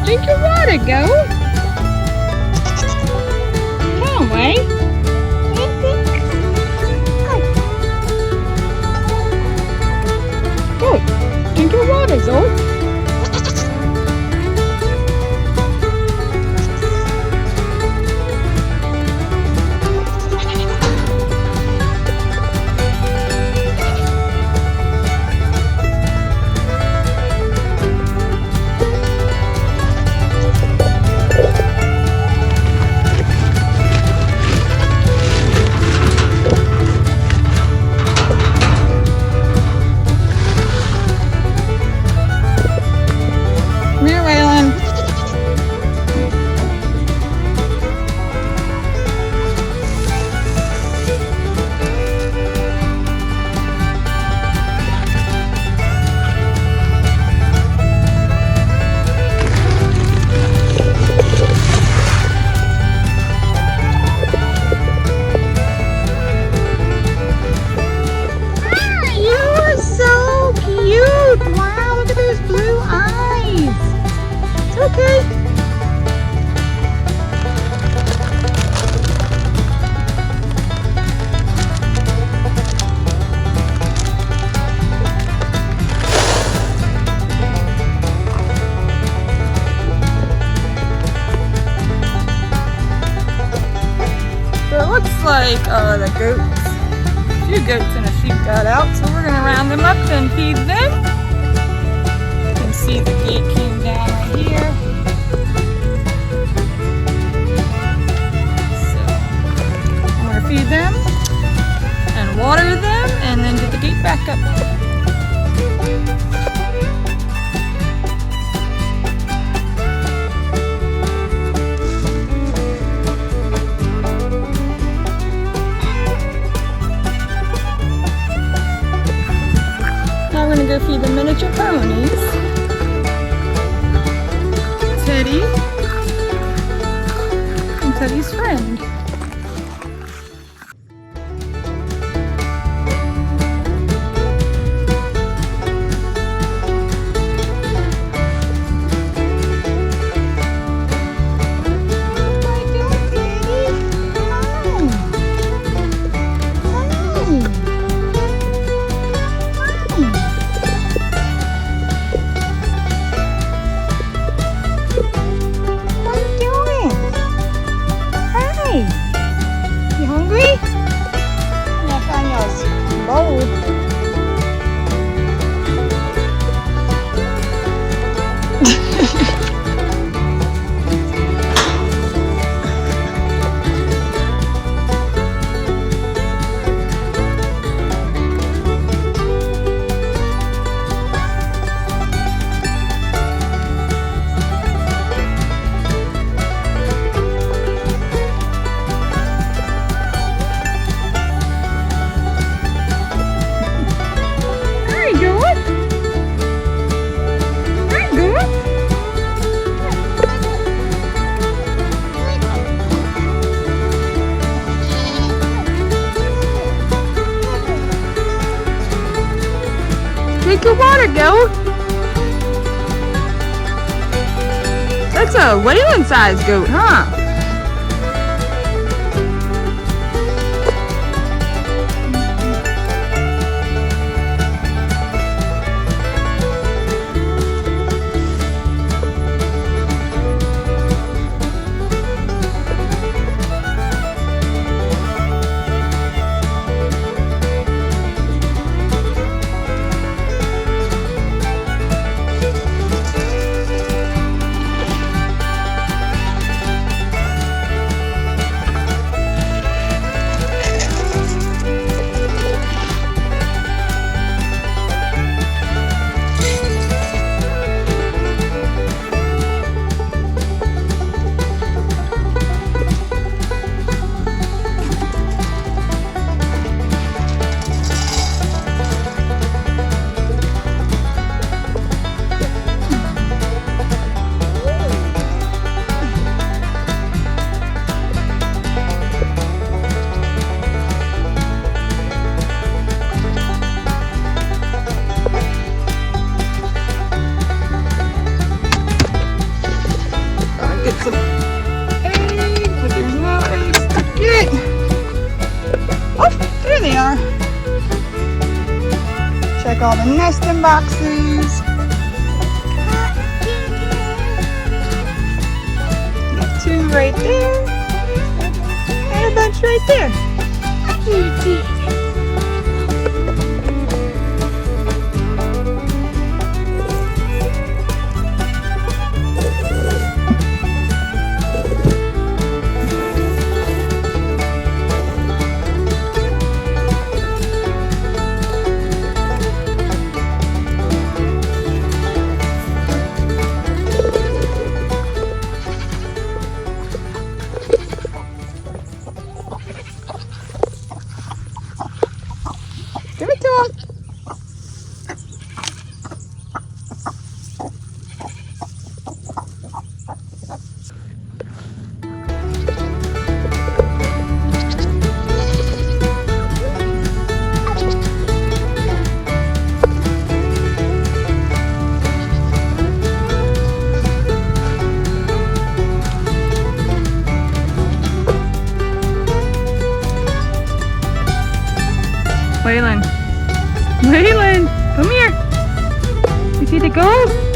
Drink your water, goat. Come on, Wayne. Good. Drink your water, goat. Come here, Waylon. You're so cute. Wow, look at those blue eyes. It's okay. So it looks like the goats, a few goats and a sheep got out, so we're gonna round them up and feed them. You can see the gate came down right here. So I'm gonna feed them and water them and then get the gate back up. Now we're gonna go feed the miniature ponies. Teddy and Teddy's friend. Drink your water, goat. That's a Waylon-sized goat, huh? Look, all the nesting boxes. You have two right there. And a bunch right there. Give it to him. Waylon. Waylon, come here. You see the gold?